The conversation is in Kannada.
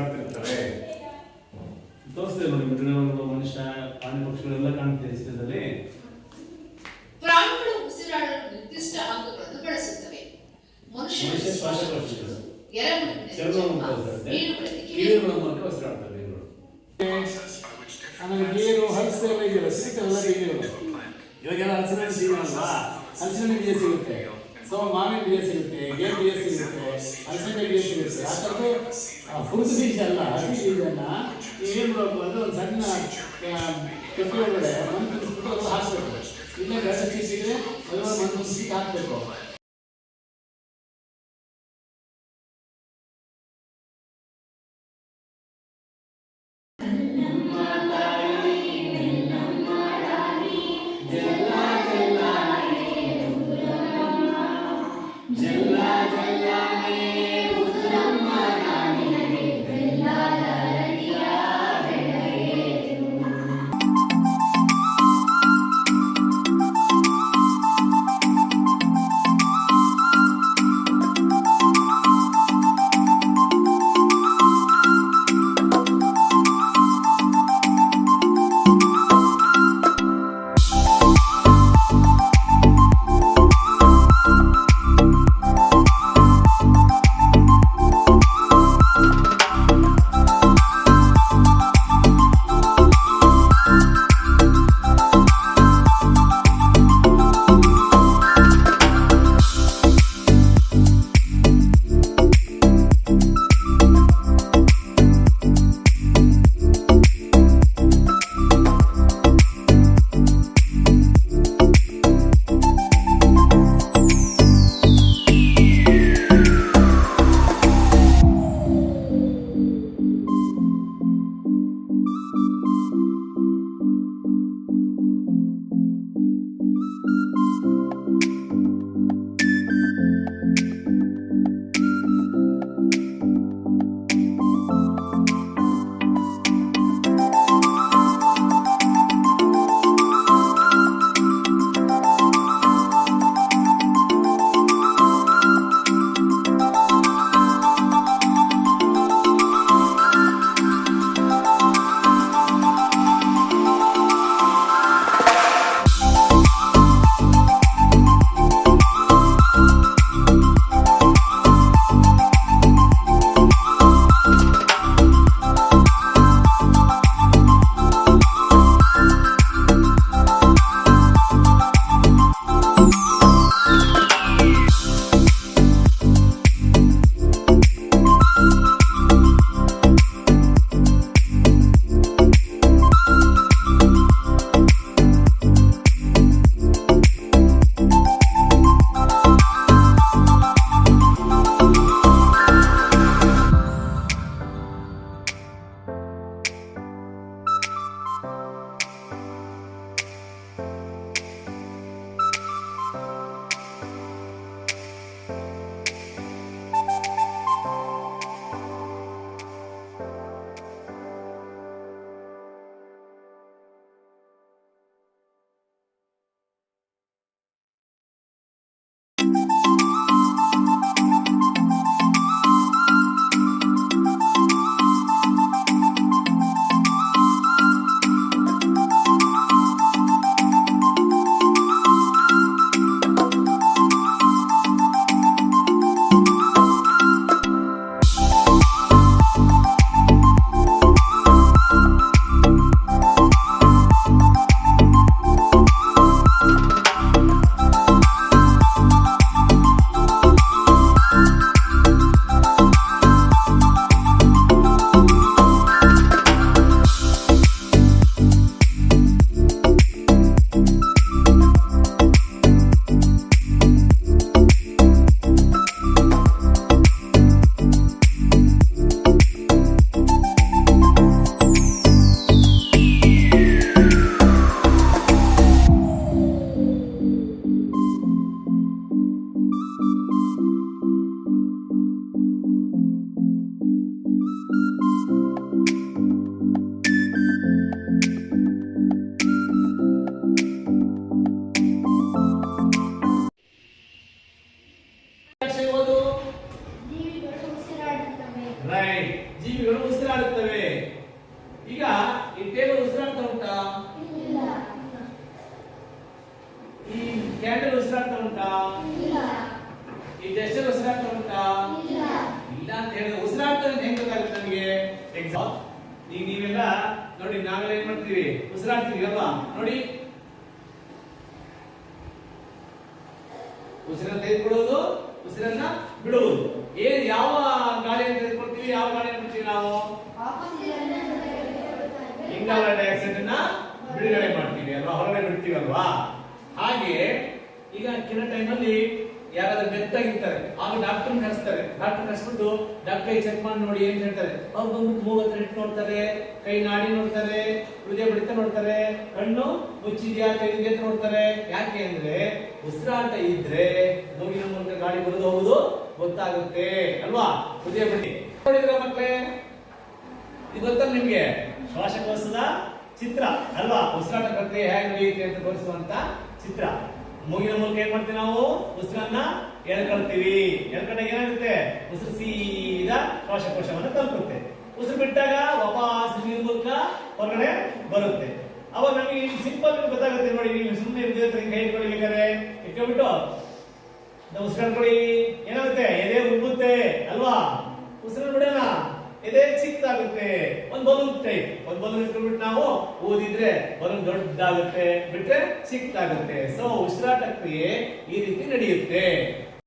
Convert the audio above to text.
ಉಸಿರಾಡ್ತಿರ್ತಾರೆ. ತೋರಿಸ್ತೇವೆ ನೋಡಿ, ಗಿಡಗಳು, ಮನುಷ್ಯ, ಪ್ರಾಣಿ ಪಕ್ಷಿಗಳೆಲ್ಲ ಕಾಣ್ತದೆ ಚಿತ್ರದಲ್ಲಿ. ಪ್ರಾಣಿಗಳು ಉಸಿರಾಡಲು ನಿರ್ದಿಷ್ಟ ಅಂಗಗಳನ್ನು ಬಳಸುತ್ತವೆ. ಮನುಷ್ಯ ಶ್ವಾಸಕೋಶಗಳು, ಕೀಲುಗಳ ಮೂಲಕ ಉಸಿರಾಡ್ತವೆ. ಆಮೇಲೆ ಗೇರು, ಹಲಸು ಎಲ್ಲ ಇದೆಯಲ್ಲ, ಸಿಗುತ್ತಲ್ಲ ಬೀಜಗಳು. ಇವಾಗೆಲ್ಲ ಹಲಸಿನ ಸೀಸನ್ ಅಲ್ವಾ, ಹಲಸಿನ ಬೀಜ ಸಿಗುತ್ತೆ, ಸೊ ಮಾವಿನ ಬೀಜ ಸಿಗುತ್ತೆ, ಗೇರು ಬೀಜ ಸಿಗುತ್ತೆ, ಹಲಸಿನ ಬೀಜ ಸಿಗುತ್ತೆ. ಆ ಥರದ್ದು ಹುರಿದು ಬೀಜ ಅಲ್ಲ, ಹಸಿ ಬೀಜನ ಏನು ಮಾಡಬೇಕು ಅಂದರೆ ಒಂದು ಸಣ್ಣ ತೊಟ್ಟಿ ಒಳಗಡೆ ಮಣ್ಣು ತುಂಬಿಸ್ಬಿಟ್ಟು ಅದು ಹಾಕಬೇಕು. ಇಲ್ಲ ಗಡ್ಡೆ ಚೀಸಿದ್ರೆ ಅದರೊಳಗೆ ಮಣ್ಣು ತುಂಬಿಸಿ ಹಾಕಬೇಕು. ಎಕ್ಸಾಮ್. ಈಗ ನೀವೆಲ್ಲ ನೋಡಿ ನಾವೆಲ್ಲ ಏನ್ ಮಾಡ್ತೀವಿ, ಉಸಿರಾಡ್ತೀವಿ ಅಲ್ವಾ? ನೋಡಿ ಉಸಿರನ್ನ ತೆಗೆದುಕೊಳ್ಳೋದು, ಉಸಿರನ್ನ ಬಿಡುವುದು. ಯಾವ ಗಾಳಿಯನ್ನು ತೆಗೆದುಕೊಳ್ತೀವಿ, ಯಾವ ಗಾಳಿಯನ್ನು ಬಿಡ್ತೀವಿ ನಾವು? ಇಂಗಾಲ ಡೈಆಕ್ಸೈಡ್ ಅನ್ನ ಬಿಡುಗಡೆ ಮಾಡ್ತೀವಿ ಅಲ್ವಾ, ಹೊರಗಡೆ ಬಿಡ್ತೀವಿ ಅಲ್ವಾ? ಹಾಗೆ ಈಗ ಕೆಲವು ಟೈಮಲ್ಲಿ ಯಾರಾದ್ರೂ ಡೆತ್ ಆಗಿರ್ತಾರೆ, ಆಗ ಡಾಕ್ಟರ್ ಕರೆಸ್ತಾರೆ. ಡಾಕ್ಟರ್ ಕರೆಸ್ಬಿಟ್ಟು ಡಾಕ್ಟರ್ ಚೆಕ್ ಮಾಡಿ ನೋಡಿ ಏನ್ ಹೇಳ್ತಾರೆ, ಅವ್ರು ಬಂದ್ಬಿಟ್ಟು ಮೂಗ್ ಹತ್ರ ಇಟ್ಟು ನೋಡ್ತಾರೆ, ಕೈ ನಾಡಿ ನೋಡ್ತಾರೆ, ಹೃದಯ ಬಡಿತ ನೋಡ್ತಾರೆ, ಕಣ್ಣು ಮುಚ್ಚಿದ್ಯಾ ತೆಗೆದಿದ್ಯಾ ಅಂತ ನೋಡ್ತಾರೆ. ಯಾಕೆ ಅಂದ್ರೆ ಉಸಿರಾಟ ಇದ್ರೆ ಮೂಗಿನ ಮೂಲಕ ಗಾಳಿ ಬರೋದು ಹೋಗುದು ಗೊತ್ತಾಗುತ್ತೆ ಅಲ್ವಾ? ಹೃದಯ ಬಡಿತ ನೋಡಿದ್ರ ಮಕ್ಕಳೇ, ಇದು ಗೊತ್ತಲ್ಲ ನಿಮ್ಗೆ? ಶ್ವಾಸಕೋಶದ ಚಿತ್ರ ಅಲ್ವಾ? ಉಸಿರಾಟ ಪ್ರಕ್ರಿಯೆ ಹೇಗೆ ನಡೆಯುತ್ತೆ ಅಂತ ತೋರಿಸುವಂತ ಚಿತ್ರ. ಮೂಗಿನ ಮೂಲಕ ಏನ್ ಮಾಡ್ತೀವಿ ನಾವು? ಉಸಿರನ್ನ ಎಳ್ಕೊಳ್ತೀವಿ. ಎಳ್ಕೊಂಡಾಗ ಏನಾಗುತ್ತೆ? ಉಸಿರು ಸೀದಾ ಶ್ವಾಸಕೋಶವನ್ನು ತಲುಪುತ್ತೆ. ಉಸಿರು ಬಿಟ್ಟಾಗ ವಾಪಸ್ ನೀರಿನ ಮೂಲಕ ಹೊರಗಡೆ ಬರುತ್ತೆ. ಅವಾಗ ನಮಗೆ ಸಿಂಪಲ್ ಗೊತ್ತಾಗುತ್ತೆ ನೋಡಿ. ನೀವು ಸುಮ್ಮನೆ ಕೈ ಇಟ್ಕೊಳ್ಬೇಕಾದ್ರೆ ಇಟ್ಕೊಬಿಟ್ಟು ಉಸಿರಾಡ್ಕೊಳ್ಳಿ, ಏನಾಗುತ್ತೆ? ಎದೆ ಉಬ್ಬುತ್ತೆ ಅಲ್ವಾ? ಉಸಿರು ಬಿಡೋಣ, ಎದೆ ಚಿಕ್ಕದಾಗುತ್ತೆ. ಒಂದು ಬಲೂನ್ ಟೈಪ್, ಒಂದು ಬಲೂನ್ ಇಟ್ಕೊಂಡ್ಬಿಟ್ಟು ನಾವು ಊದಿದ್ರೆ ಬಲೂನ್ ದೊಡ್ಡದಾಗುತ್ತೆ, ಬಿಟ್ರೆ ಚಿಕ್ಕದಾಗುತ್ತೆ. ಸೊ ಉಸಿರಾಟ ಕ್ರಿಯೆ ಈ ರೀತಿ ನಡೆಯುತ್ತೆ.